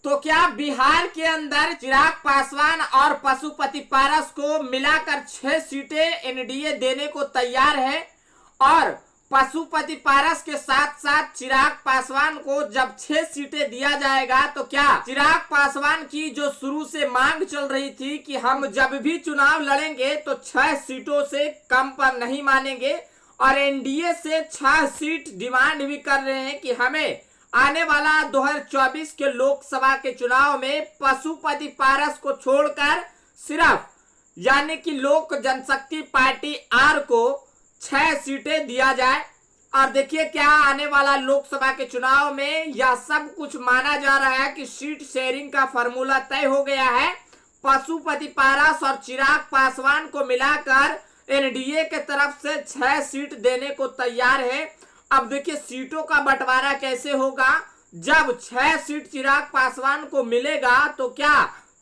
तो क्या बिहार के अंदर चिराग पासवान और पशुपति पारस को मिलाकर 6 सीटें एनडीए देने को तैयार है? और पशुपति पारस के साथ साथ चिराग पासवान को जब 6 सीटें दिया जाएगा तो क्या चिराग पासवान की जो शुरू से मांग चल रही थी कि हम जब भी चुनाव लड़ेंगे तो 6 सीटों से कम पर नहीं मानेंगे, और एनडीए से 6 सीट डिमांड भी कर रहे हैं कि हमें आने वाला 2024 के लोकसभा के चुनाव में पशुपति पारस को छोड़कर सिर्फ यानी कि लोक जनशक्ति पार्टी आर को 6 सीटें दिया जाए। और देखिए क्या आने वाला लोकसभा के चुनाव में यह सब कुछ माना जा रहा है कि सीट शेयरिंग का फॉर्मूला तय हो गया है। पशुपति पारस और चिराग पासवान को मिलाकर एनडीए के तरफ से 6 सीट देने को तैयार है। अब देखिए सीटों का बंटवारा कैसे होगा। जब 6 सीट चिराग पासवान को मिलेगा तो क्या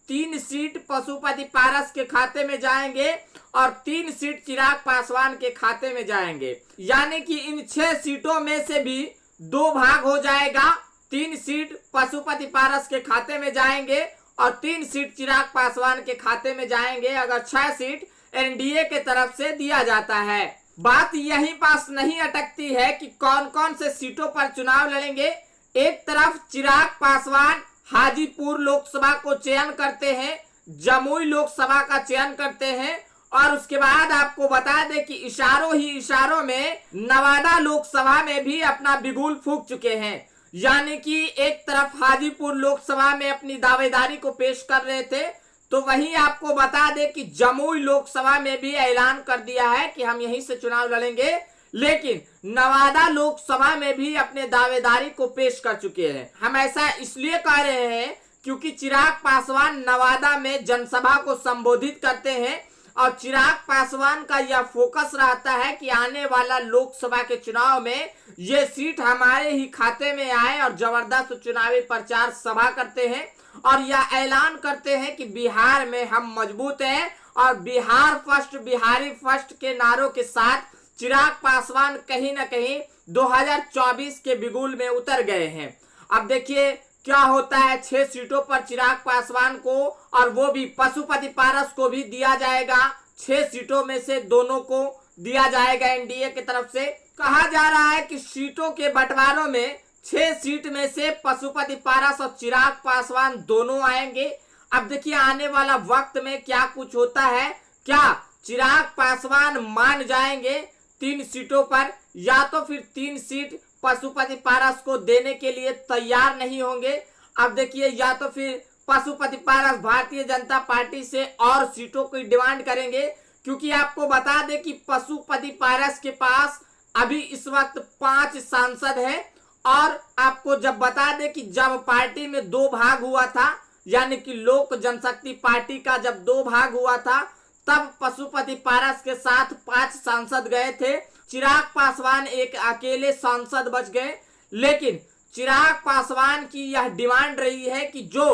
3 सीट पशुपति पारस के खाते में जाएंगे और 3 सीट चिराग पासवान के खाते में जाएंगे, यानी कि इन 6 सीटों में से भी 2 भाग हो जाएगा। 3 सीट पशुपति पारस के खाते में जाएंगे और 3 सीट चिराग पासवान के खाते में जाएंगे अगर 6 सीट एनडीए के तरफ से दिया जाता है। बात यहीं पास नहीं अटकती है कि कौन कौन से सीटों पर चुनाव लड़ेंगे। एक तरफ चिराग पासवान हाजीपुर लोकसभा को चयन करते हैं, जमुई लोकसभा का चयन करते हैं, और उसके बाद आपको बता दें कि इशारों ही इशारों में नवादा लोकसभा में भी अपना बिगुल फूंक चुके हैं। यानी कि एक तरफ हाजीपुर लोकसभा में अपनी दावेदारी को पेश कर रहे थे, तो वहीं आपको बता दें कि जमुई लोकसभा में भी ऐलान कर दिया है कि हम यहीं से चुनाव लड़ेंगे, लेकिन नवादा लोकसभा में भी अपने दावेदारी को पेश कर चुके हैं। हम ऐसा इसलिए कह रहे हैं क्योंकि चिराग पासवान नवादा में जनसभा को संबोधित करते हैं और चिराग पासवान का यह फोकस रहता है कि आने वाला लोकसभा के चुनाव में ये सीट हमारे ही खाते में आए, और जबरदस्त चुनावी प्रचार सभा करते हैं और यह ऐलान करते हैं कि बिहार में हम मजबूत हैं, और बिहार फर्स्ट बिहारी फर्स्ट के नारों के साथ चिराग पासवान कहीं ना कहीं 2024 के बिगुल में उतर गए हैं। अब देखिए क्या होता है। 6 सीटों पर चिराग पासवान को और वो भी पशुपति पारस को भी दिया जाएगा। 6 सीटों में से दोनों को दिया जाएगा एनडीए की तरफ से। कहा जा रहा है कि सीटों के बंटवारों में 6 सीट में से पशुपति पारस और चिराग पासवान दोनों आएंगे। अब देखिए आने वाला वक्त में क्या कुछ होता है। क्या चिराग पासवान मान जाएंगे 3 सीटों पर, या तो फिर 3 सीट पशुपति पारस को देने के लिए तैयार नहीं होंगे। अब देखिए या तो फिर पशुपति पारस भारतीय जनता पार्टी से और सीटों की डिमांड करेंगे, क्योंकि आपको बता दें कि पशुपति पारस के पास अभी इस वक्त 5 सांसद हैं। और आपको जब बता दें कि जब पार्टी में 2 भाग हुआ था, यानी कि लोक जनशक्ति पार्टी का जब 2 भाग हुआ था, तब पशुपति पारस के साथ 5 सांसद गए थे। चिराग पासवान एक अकेले सांसद बच गए। लेकिन चिराग पासवान की यह डिमांड रही है कि जो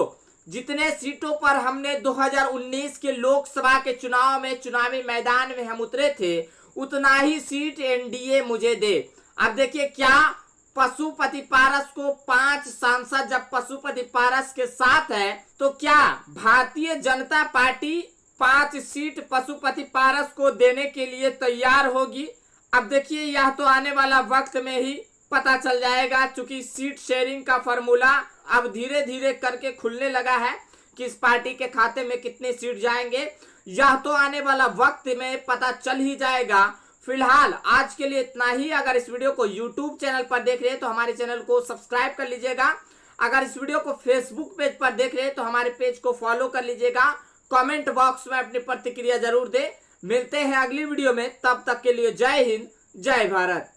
जितने सीटों पर हमने 2019 के लोकसभा के चुनाव में चुनावी मैदान में हम उतरे थे, उतना ही सीट एनडीए मुझे दे। अब देखिए क्या पशुपति पारस को 5 सांसद जब पशुपति पारस के साथ है, तो क्या भारतीय जनता पार्टी 5 सीट पशुपति पारस को देने के लिए तैयार होगी? अब देखिए यह तो आने वाला वक्त में ही पता चल जाएगा, क्योंकि सीट शेयरिंग का फॉर्मूला अब धीरे धीरे करके खुलने लगा है कि इस पार्टी के खाते में कितने सीट जाएंगे। यह तो आने वाला वक्त में पता चल ही जाएगा। फिलहाल आज के लिए इतना ही। अगर इस वीडियो को यूट्यूब चैनल पर देख रहे हैं तो हमारे चैनल को सब्सक्राइब कर लीजिएगा। अगर इस वीडियो को फेसबुक पेज पर देख रहे हैं तो हमारे पेज को फॉलो कर लीजिएगा। कमेंट बॉक्स में अपनी प्रतिक्रिया जरूर दें। मिलते हैं अगली वीडियो में, तब तक के लिए जय हिंद, जय भारत।